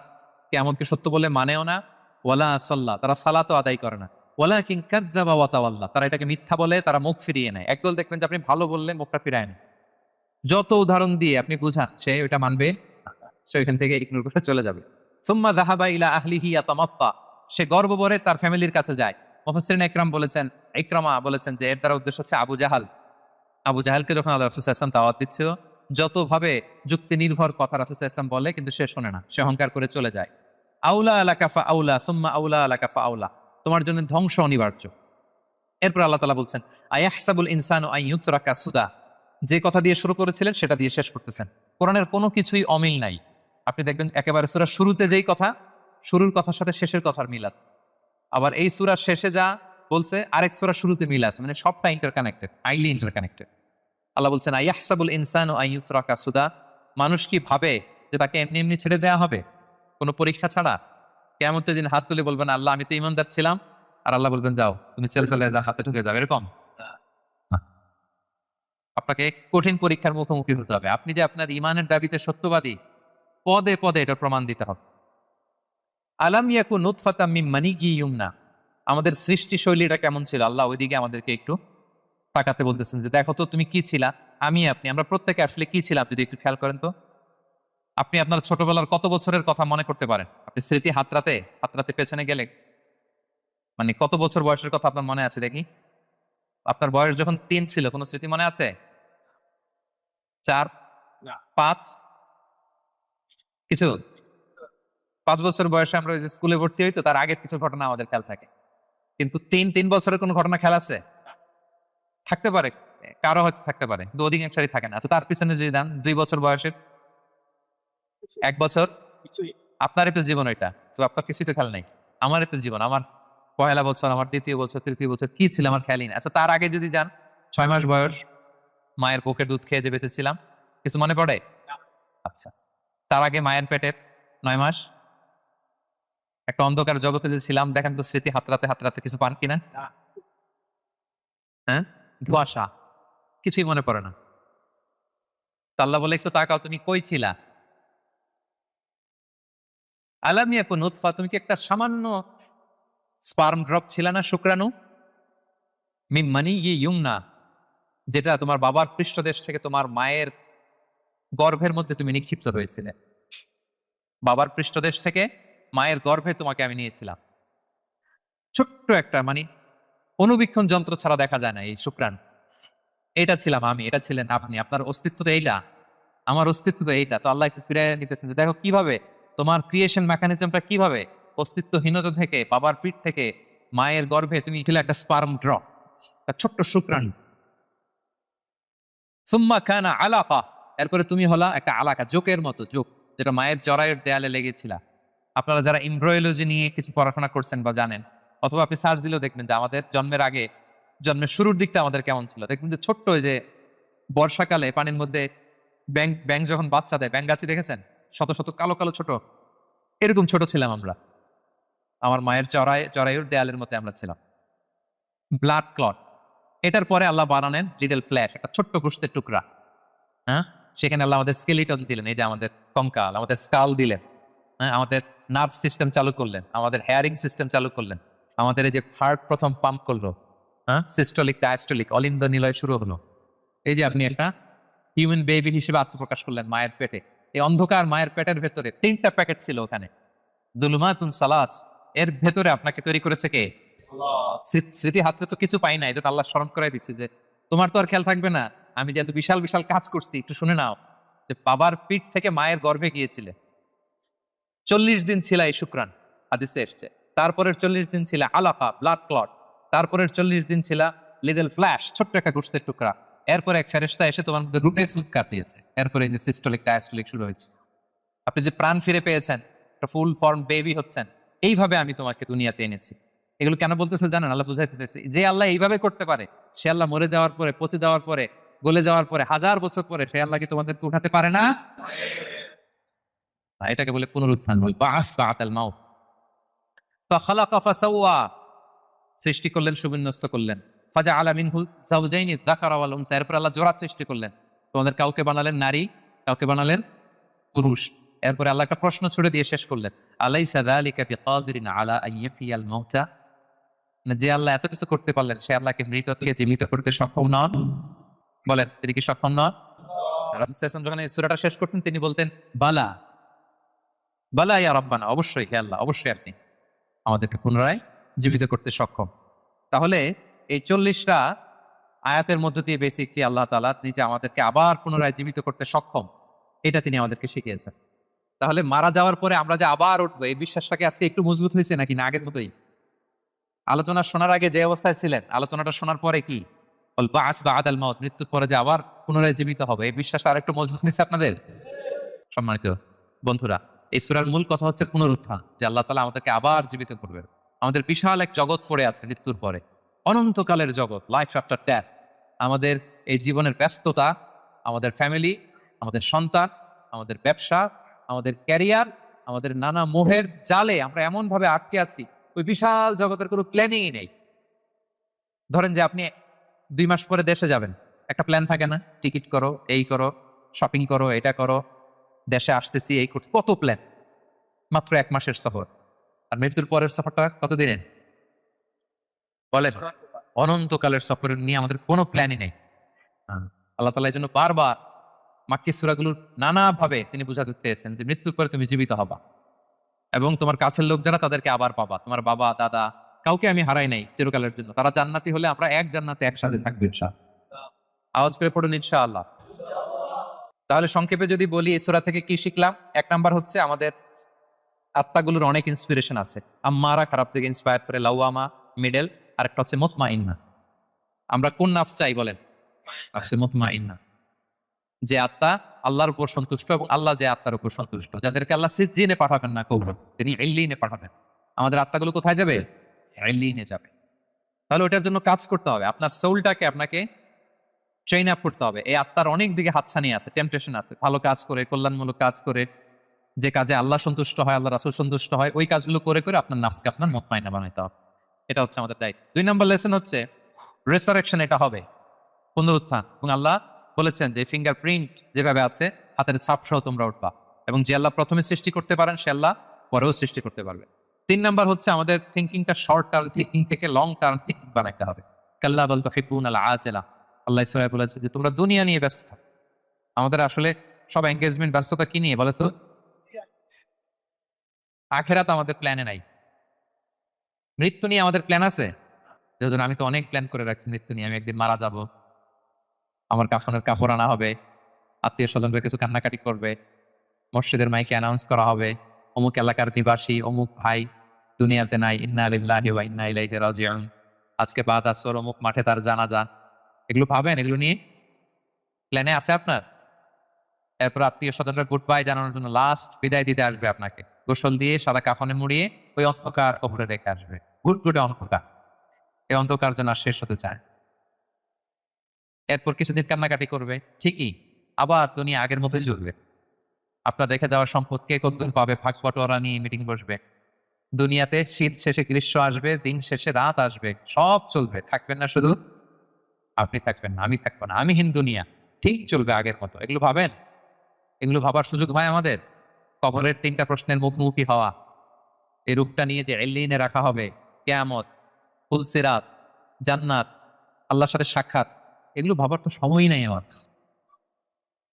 কিয়ামতকে সত্য বলে মানেও না, ওয়ালা সাল্লা, তারা সালাতও আদায় করে না, ওয়ালাকিন কাযযাবা ওয়া তাওয়াল্লা, তারা এটাকে মিথ্যা বলে, তারা মুখ ফিরিয়ে নেয়। একদল দেখবেন যে আপনি ভালো বললে মুখটা ফিরায় না, যত উদাহরণ দিয়ে আপনি বুঝান সে ওটা মানবে, সে ওইখান থেকে ইগনোর করে চলে যাবে। সুম্মা যাহাবা ইলা আহলিহি ইয়াতামাত্তা, সে গর্বভরে তার ফ্যামিলির কাছে যায়। মুফাসসিরিন ইকরামা বলেছেন যে এর দ্বারা উদ্দেশ্য হচ্ছে আবু জাহাল। আবু জাহেলকে যখন আল্লাহ রাসূল সাল্লাল্লাহু আলাইহি ওয়াসাল্লাম দাওয়াত দিচ্ছিল, যতভাবে যুক্তি নির্ভর কথা রাসূল সাল্লাল্লাহু আলাইহি ওয়াসাল্লাম বলে, কিন্তু সে শোনে না, সে অহংকার করে চলে যায়। আউলা আলাকা ফা আউলা সুম্মা আউলা আলাকা ফা আউলা, তোমার জন্য ধ্বংস অনিবার্য। এরপর আল্লাহ তাআলা বলছেন, আয়াহসাবুল ইনসানু আন ইউতরাকা সুদা, যে কথা দিয়ে শুরু করেছিলেন সেটা দিয়ে শেষ করতেছেন। কোরআনের কোনো কিছুই অমিল নাই। আপনি দেখবেন একেবারে সূরার শুরুতে যেই কথা, শুরুর কথার সাথে শেষের কথার মিল আছে। আবার এই সূরার শেষে যা বলছে আরেক সূরার শুরুতে মিল আছে, মানে সবটা ইন্টারকানেক্টেড, হাইলি ইন্টারকানেক্টেড। আল্লাহ বলছেন, আয়াহসাবুল ইনসানু আন ইউতরাকা সুদা, মানুষ কি ভাবে যে তাকে এমনি এমনি ছেড়ে দেওয়া হবে কোনো পরীক্ষা ছাড়া? কিয়ামতের দিন হাত তুলে বলবেন, আল্লাহ আমি তো ঈমানদার ছিলাম, আর আল্লাহ বলবেন যাও তুমি চলে যাও, হাতে ঢুকে যাও, এরকম না। আপনাকে কঠিন পরীক্ষার মুখোমুখি হতে হবে। আপনি যে আপনার ঈমানের দাবিতে সত্যবাদী, পদে পদে এটা প্রমাণ দিতে হবে। আলাম ইয়াকুন নুতফাতাম মিন মানিয়্যিন ইউমনা, আমাদের সৃষ্টি শৈলীটা কেমন ছিল? আল্লাহ ওইদিকে আমাদেরকে একটু তাকাতে বলতেছেন যে দেখো তো তুমি কি ছিলা, আমরা প্রত্যেকে আসলে কি ছিলাম, যদি একটু খেয়াল করেন তো। আপনি আপনার ছোটবেলার কত বছরের কথা মনে করতে পারেন? আপনি স্মৃতি হাতড়াতে হাতড়াতে পেছনে গেলে মানে কত বছর বয়সের কথা আপনার মনে আছে দেখি? আপনার বয়স যখন 3 ছিল, কোনো স্মৃতি মনে আছে? 4, 5, কিছু? 5 বছর বয়সে আমরা ওই যে স্কুলে ভর্তি হই, তো তার আগের কিছু ঘটনা আমাদের খেয়াল থাকে। কিন্তু 3 বছরের কোনো ঘটনা খেয়াল আছে? থাকতে পারে, কারো হয়তো থাকতে পারে, কিন্তু অধিকাংশেরই থাকে না। আচ্ছা, তার পিছনে যদি যান 2 বছর বয়সের, 1 বছর, আপনারই তো জীবন ওইটা, তো আপনার কিছুই তো খেয়াল নাই। আমারই তো জীবন, আমার পহেলা বছর, আমার 2য় বছর, 3য় বছর কি ছিল আমার খেয়ালই নেই। আচ্ছা, তার আগে যদি যান, 6 মাস বয়স, মায়ের বুকের দুধ খেয়ে যে বেঁচেছিলাম, কিছু মনে পড়ে? আচ্ছা, তার আগে মায়ের পেটের 9 মাস, একটা অন্ধকার জগতে যে ছিলাম, দেখেন তো স্মৃতি হাতড়াতে হাতড়াতে কিছু পান কিনা? হ্যাঁ, ধোঁয়াশা, কিছুই মনে পড়ে না। তো আল্লাহ বলে, একটু তাকাও, তুমি কই ছিলা? আলাম ইয়াকুন নুতফা, তুমি কি একটা সামান্য স্পার্ম ড্রপ ছিল না, শুক্রাণু? মিন মানিয়্যিন ইউমনা, যেটা তোমার বাবার পৃষ্ঠদেশ থেকে তোমার মায়ের গর্ভের মধ্যে তুমি নিক্ষিপ্ত হয়েছিলে। বাবার পৃষ্ঠদেশ থেকে মায়ের গর্ভে তোমাকে আমি নিয়েছিলাম। ছোট্ট একটা মানে অনুবীক্ষণ যন্ত্র ছাড়া দেখা যায় না এই শুক্রাণু। এটা ছিলাম আমি, এটা ছিলেন আপনি, আপনার অস্তিত্ব তো এইটা, আমার অস্তিত্ব তো এইটা। তো আল্লাহ একটু ফিরে নিতেছেন যে দেখো কিভাবে তোমার ক্রিয়েশন মেকানিজমটা, কিভাবে অস্তিত্বহীনতা থেকে, বাবার পিঠ থেকে মায়ের গর্ভে তুমি ছিল একটা স্পার্ম ড্রপ, একটা ছোট্ট শুক্রাণু। সুম্মা কানা আলাকা, এরপরে তুমি হলা একটা আলাকা, জোকের মতো, জোক যেটা মায়ের জরায়ুর দেয়ালে লেগেছিল। আপনারা যারা এমব্রয়োলজি নিয়ে কিছু পড়াশোনা করছেন বা জানেন, অথবা আপনি সার্চ দিলেও দেখবেন যে আমাদের জন্মের আগে, জন্মের শুরুর দিকটা আমাদের কেমন ছিল। দেখবেন যে ছোট্ট, ওই যে বর্ষাকালে পানির মধ্যে ব্যাং ব্যাং যখন বাচ্চা দেয়, ব্যাঙগাছি দেখেছেন? শত শত কালো কালো ছোট, এরকম ছোট ছিলাম আমরা। আমার মায়ের জরায়ুর দেয়ালের মধ্যে আমরা ছিলাম। ব্লাড ক্লট, এটার পরে আল্লাহ বানানেন লিটল ফ্ল্যাশ, একটা ছোট্ট গোশতের টুকরা। হ্যাঁ, সেখানে আল্লাহ আমাদের স্কেলিটন দিলেন, এই যে আমাদের কঙ্কাল, আমাদের স্কাল দিলেন। হ্যাঁ, আমাদের নার্ভ সিস্টেম চালু করলেন, আমাদের হেয়ারিং সিস্টেম চালু করলেন, আমাদের এই যে হার্ট প্রথম পাম্প করলো, হ্যাঁ, সিস্টোলিক ডায়াস্টোলিক অলিন্দ নিলয় শুরু হলো। এই যে আপনি একটা হিউম্যান বেবি হিসেবে আত্মপ্রকাশ করলেন মায়ের পেটে। এই অন্ধকার মায়ের পেটের ভেতরে 3টা প্যাকেট ছিল ওখানে, দুলুমাতুন সালাস, এর ভেতরে আপনাকে তৈরি করেছে কে? স্মৃতি হাতে তো কিছু পাই না, এটা তো আল্লাহ স্মরণ করাই দিচ্ছে যে তোমার তো আর খেয়াল থাকবে না, আমি যে এত বিশাল বিশাল কাজ করছি, একটু শুনে নাও। যে বাবার পিঠ থেকে মায়ের গর্ভে গিয়েছিলে, 40 দিন ছিল এই শুক্রাণ, হাদিসে এসছে। তারপরের 40 দিন ছিল আলাকা, ব্লাড ক্লট। তারপরের 40 দিন ছিল লিটল ফ্ল্যাশ, ছোট্ট একটা গোশতের টুকরা। এরপরে এক ফেরেশতা এসে তোমার মধ্যে রুটের ফুল কাটিয়েছে। এরপরে এই যে সিস্টোলিক ডায়াস্টোলিক শুরু হয়েছে। আপনি যে প্রাণ ফিরে পেয়েছেন, একটা ফুল ফর্ম বেবি হচ্ছেন, এইভাবে আমি তোমাকে দুনিয়াতে এনেছি। এগুলো কেন বলতেছে জানেন? আল্লাহ বুঝাইতে চাইছে, যে আল্লাহ এইভাবে করতে পারে, সে আল্লাহ মরে যাওয়ার পরে, পচে যাওয়ার পরে, গলে যাওয়ার পরে, 1000 বছর পরে, সে আল্লাহ কি তোমাদেরকে উঠাতে পারে না? এটাকে বলে পুনরুত্থান, বল বাস বাতাল মাউত। ফাখালাকা ফাসাওয়া, সৃষ্টি করলেন, সুবিন্যস্ত করলেন। ফাজাআলা মিনহুল যাওজাইনি যাকারা ওয়াল উনসা, এরপর আল্লাহ জোড়া সৃষ্টি করলেন। তোমাদের কাউকে বানালেন নারী, কাউকে বানালেন পুরুষ। এরপরে আল্লাহ একটা প্রশ্ন ছুড়ে দিয়ে শেষ করলেন, আলাইসা যালিকা বিকাদিরিন আলা আন ইহইয়াল মাউতা, যে আল্লাহ এত কিছু করতে পারলেন, সে আল্লাহকে মৃত থেকে জীবিত করতে সক্ষম নন? বলেন, তিনি কি সক্ষম নন? রাসূল সাল্লাল্লাহু আলাইহি ওয়াসাল্লাম যখন এই সূরাটা শেষ করতেন, তিনি বলতেন বালা বালা ইয়া রাব্বানা, অবশ্যই হে আল্লাহ, অবশ্যই আপনি আমাদেরকে পুনরায় জীবিত করতে সক্ষম। তাহলে এই 40টা আয়াতের মধ্য দিয়ে বেসিকলি আল্লাহ তাআলা নিজে আমাদেরকে আবার পুনরায় জীবিত করতে সক্ষম, এটা তিনি আমাদেরকে শিখিয়েছেন। তাহলে মারা যাওয়ার পরে আমরা যে আবার উঠবো, এই বিশ্বাসটাকে আজকে একটু মজবুত হয়েছে নাকি না আগের মতোই? আলোচনা শোনার আগে যে অবস্থায় ছিলেন, আলোচনাটা শোনার পরে কি অল বা'স বা'দাল মাউত, মৃত্যুর পরে যে আবার পুনরায় জীবিত হবে, এই বিশ্বাসটা আরেকটু মজবুত হয়েছে আপনাদের? সম্মানিত বন্ধুরা, এই সূরার মূল কথা হচ্ছে পুনরুত্থান, যে আল্লাহ তাআলা আমাদেরকে আবার জীবিত করবেন। আমাদের বিশাল এক জগৎ পড়ে আছে মৃত্যুর পরে, অনন্তকালের জগৎ, লাইফ আফটার ডেথ। আমাদের এই জীবনের ব্যস্ততা, আমাদের ফ্যামিলি, আমাদের সন্তান, আমাদের ব্যবসা, আমাদের ক্যারিয়ার, আমাদের নানা মোহের জালে আমরা এমন ভাবে আটকে আছি, ওই বিশাল জগতের কোনো প্ল্যানিংই নেই। ধরেন যে আপনি 2 মাস পরে দেশে যাবেন, একটা প্ল্যান থাকে না? টিকিট করো, এই করো, শপিং করো, এটা করো, দেশে আসতেছি, এই করছি, কত প্ল্যান। মাত্র 1 মাসের সফর। আর মৃত্যুর পরের সফরটা কতদিনের বলেন? অনন্তকালের সফর নিয়ে আমাদের কোনো প্ল্যানই নেই। আল্লাহ তাআলা এই জন্য বারবার মাক্কি সূরাগুলোর নানাভাবে তিনি বুঝাতে চেয়েছেন যে মৃত্যুর পরে তুমি জীবিত হবা এবং তোমার কাছের লোক যারা তাদেরকে আবার পাবা। তোমার বাবা, দাদা, কাউকে আমি হারাই নাই চিরকালের জন্য। তারা জান্নাতি হলে আমরা এক জান্নাতে একসাথে থাকবো ইনশাআল্লাহ। আওয়াজ করে পড়ুন ইনশাআল্লাহ। তাহলে সংক্ষেপে যদি বলি এই সূরা থেকে কি শিখলাম? 1 নাম্বার হচ্ছে আমাদের আত্মাগুলোর অনেক ইন্সপিরেশন আছে। আম্মারা খারাপ থেকে ইন্সপায়ার করে, লাওয়ামা মিডল, আর একটা হচ্ছে মুতমাইন্না। আমরা কোন নাফস চাই বলেন? নাফসে মুতমাইন্না, যে আত্মা আল্লাহর উপর সন্তুষ্ট এবং আল্লাহ যে আত্মার উপর সন্তুষ্ট, যাদেরকে আল্লাহ সিজ্জিনে পাঠাবেন না, কবর, তিনি ইল্লিনে পাঠাবেন। আমাদের আত্মাগুলো কোথায় যাবে? ইল্লিনে যাবে। তাহলে ওটার জন্য কাজ করতে হবে, আপনার সোলটাকে আপনাকে ট্রেন আপ করতে হবে। এই আত্মার অনেক দিকে হাতছানি আছে, টেম্পটেশন আছে। ভালো কাজ করে, কল্যাণমূলক কাজ করে, যে কাজে আল্লাহ সন্তুষ্ট হয়, আল্লাহ রাসূল সন্তুষ্ট হয়, ওই কাজগুলো করে করে আপনার নাফসকে আপনার মুতমাইন্না বানাইতে হবে। এটা হচ্ছে আমাদের দায়িত্ব। 2 নম্বর লেসন হচ্ছে রেসারেকশন, এটা হবে পুনরুত্থান। এবং আল্লাহ বলেছেন যে ফিঙ্গারপ্রিন্ট যেভাবে আছে, হাতের ছাপ সহ তোমরা উঠবা, এবং যে আল্লাহ প্রথমে সৃষ্টি করতে পারেন সে আল্লাহ পরেও সৃষ্টি করতে পারবে। 3 নাম্বার হচ্ছে আমাদের থিঙ্কিংটা শর্ট টার্ম থিঙ্কিং থেকে লং টার্ম থিঙ্কিং বানাইতে হবে। কাল্লা বাল তুহিব্বুনাল আজিলা, আল্লাহ সূরায় বলেছে যে তোমরা দুনিয়া নিয়ে ব্যস্ত থাকো। আমাদের আসলে সব এনগেজমেন্ট, ব্যস্ততা কি নিয়ে বলে তো? আখেরাত আমাদের প্ল্যানে নাই। মৃত্যু নিয়ে আমাদের প্ল্যান আছে? যেহেতু আমি তো অনেক প্ল্যান করে রাখছি মৃত্যু নিয়ে। আমি একদিন মারা যাব, আমার কাফনের কাপড় আনা হবে, আত্মীয় স্বজনরা কিছু কান্নাকাটি করবে, মসজিদের মাইকে অ্যানাউন্স করা হবে অমুক এলাকার নিবাসী অমুক ভাই দুনিয়াতে নাই, ইন্না লিল্লাহি ওয়া ইন্না ইলাইহি রাজিউন, আজকে বাদ আসর অমুক মাঠে তার জানাজা। এগুলো ভাবেন? এগুলো নিয়ে প্ল্যানে আছে আপনার? এরপর আত্মীয় স্বজনরা গুড বাই জানানোর জন্য লাস্ট বিদায় দিতে আসবে আপনাকে, গোসল দিয়ে সাদা কাফনে মুড়িয়ে ওই অন্ধকার কবরে রেখে আসবে। গুড গুড অন্ধকার, এই অন্ধকার যেন আর শেষ হতে চায়। এরপর কিছুদিন কান্নাকাটি করবে, ঠিকই আবার দুনিয়া আগের মতোই চলবে। আপনার রেখে যাওয়ার সম্পদ কে কতদিন পাবে, ভাগ বটোয়ারা নিয়ে মিটিং বসবে। দুনিয়াতে শীত শেষে গ্রীষ্ম আসবে, দিন শেষে রাত আসবে, সব চলবে। থাকবেন না শুধু আপনি, থাকবেন না আমি, থাকবো না আমি, হীন দুনিয়া ঠিক চলবে আগের মতো। এগুলো ভাবেন? এগুলো ভাবার সুযোগ হয় আমাদের? কবরের 3টা প্রশ্নের মুখোমুখি হওয়া, এই রূপটা নিয়ে যে এলিনে রাখা হবে, কিয়ামত, ফুলসিরাত, জান্নাত, আল্লাহর সাথে সাক্ষাৎ, এগুলো ভাবার তো সময়ই নাই আমার।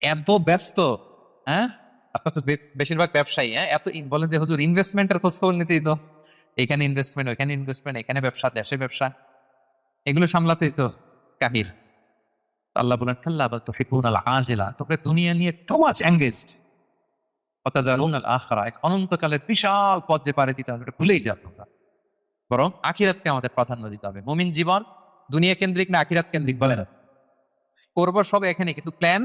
এত ব্যস্ত, হ্যাঁ? আপনার তো বেশিরভাগ ব্যবসায়ী, হ্যাঁ, এত বলেন যে হুজুর ইনভেস্টমেন্টের খোঁজ খবর নিতেই তো, এখানে ইনভেস্টমেন্ট, ওইখানে ইনভেস্টমেন্ট, এখানে ব্যবসা, দেশে ব্যবসা, এগুলো সামলাতেই তো কাহির। আল্লাহ বলেন কাল্লা বাল তুহিব্বুনাল আজিলা, তোমরা দুনিয়া নিয়ে টু মাচ এনগেজড, ওয়াতাযারুনাল আখিরা, এক অনন্তকালের বিশাল পথ যে পাড়ি দিতে হবে, এটা ভুলেই যাও তোমরা। বরং আখিরাতকে আমাদের প্রাধান্য দিতে হবে। মুমিন জীবন দুনিয়া কেন্দ্রিক না আখিরাত কেন্দ্রিক বলেন? করবো সব এখানে, কিন্তু প্ল্যান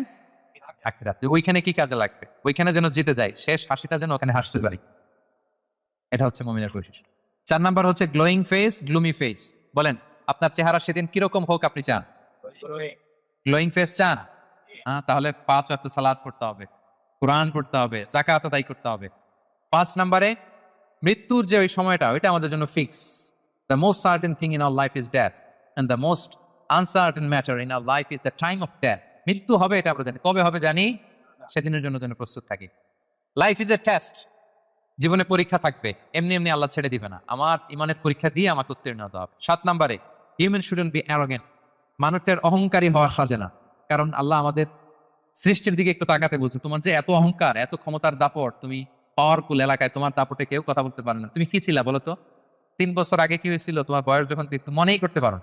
আখিরাত। ওইখানে কি কাজে লাগবে, ওইখানে যেন জিতে যায়, শেষ হাসিটা যেন ওখানে হাসতে পারি। এটা হচ্ছে মুমিনের বৈশিষ্ট্য। 4 নাম্বার হচ্ছে গ্লোয়িং ফেস, গ্লুমি ফেস। বলেন আপনার চেহারা সেদিন কিরকম হোক আপনি চান? গ্লোয়িং ফেস চান? হ্যাঁ, তাহলে 5 ওয়াক্ত সালাত পড়তে হবে, কোরআন পড়তে হবে, যাকাত আদায় করতে হবে। 5 নাম্বারে মৃত্যুর যে ওই সময়টা, ওইটা আমাদের জন্য fix. The most certain thing in our life is death, and the most uncertain matter in our life is the time of death. মৃত্যু হবে এটা আমরা জানি, কবে হবে জানি, সেদিনের জন্য যেন প্রস্তুত থাকি। লাইফ ইজ এ টেস্ট, জীবনে পরীক্ষা থাকবে, এমনি এমনি আল্লাহ ছেড়ে দিবে না। আমার ইমানের পরীক্ষা দিয়ে আমাকে উত্তীর্ণ হতে হবে। 7 নাম্বারে হিউম্যান শুডন্ট বি অ্যারোগেন্ট, মানুষের অহংকারী হওয়া সাজে না। কারণ আল্লাহ আমাদের সৃষ্টির দিকে একটু তাকাতে বলছে, তোমার যে এত অহংকার, এত ক্ষমতার দাপট, তুমি পাওয়ারফুল এলাকায়, তোমার দাপটে কেউ কথা বলতে পারে না। তুমি কি ছিলা বলো তো? 3 বছর আগে কি হয়েছিল, তোমার বয়স যখন মনেই করতে পারো।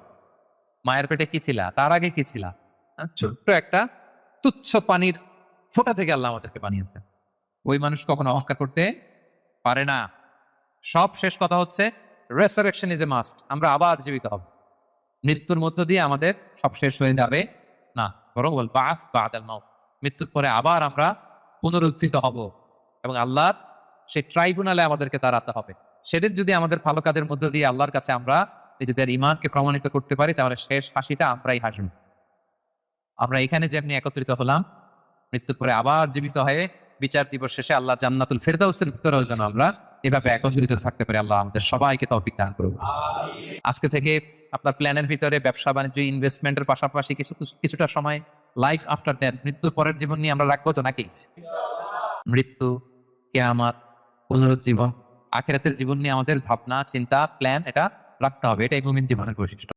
মায়ের পেটে কি ছিলা, তার আগে কি ছিলা? ছোট্ট একটা তুচ্ছ পানির ফোঁটা থেকে আল্লাহ আমাদেরকে বানিয়েছে। ওই মানুষ কখনো অহংকার করতে পারে না। সব শেষ কথা হচ্ছে রেসারেকশন ইজ এ মাস্ট। আমরা আবার জীবিত হব। মৃত্যুর মধ্য দিয়ে আমাদের সব শেষ হয়ে যাবে না, বরং ওয়াল বা'স বা'দাল মাউত, মৃত্যুর পরে আবার আমরা পুনরুত্থিত হব এবং আল্লাহর সেই ট্রাইব্যুনালে আমাদেরকে দাঁড়াতে হবে। সেদিন যদি আমাদের ভালো কাজের মধ্য দিয়ে আল্লাহর কাছে আমরা নিজেদের ঈমানকে প্রমাণিত করতে পারি, তাহলে শেষ হাসিটা আমরাই হাসব। আমরা এখানে যেমনি একত্রিত হলাম, মৃত্যুর পরে আবার জীবিত হয়ে বিচার দিবস শেষে আল্লাহ জান্নাতুল ফেরদাউসের ভিতরেও যেন আমরা এভাবে একত্রিত থাকতে পারি। আল্লাহ আমাদের সবাইকে তৌফিক দান করুন। আজকে থেকে আপনার প্ল্যানের ভিতরে ব্যবসা বাণিজ্য ইনভেস্টমেন্টের পাশাপাশি কিছুটা সময় লাইফ আফটার ডেথ, মৃত্যুর পরের জীবন নিয়ে আমরা রাখবো তো নাকি? মৃত্যু, কিয়ামত, পুনরুজ্জীবন, আখিরাতের জীবন নিয়ে আমাদের ভাবনা চিন্তা প্ল্যান এটা রাখতে হবে। এটাই মুমিন জীবনের বৈশিষ্ট্য।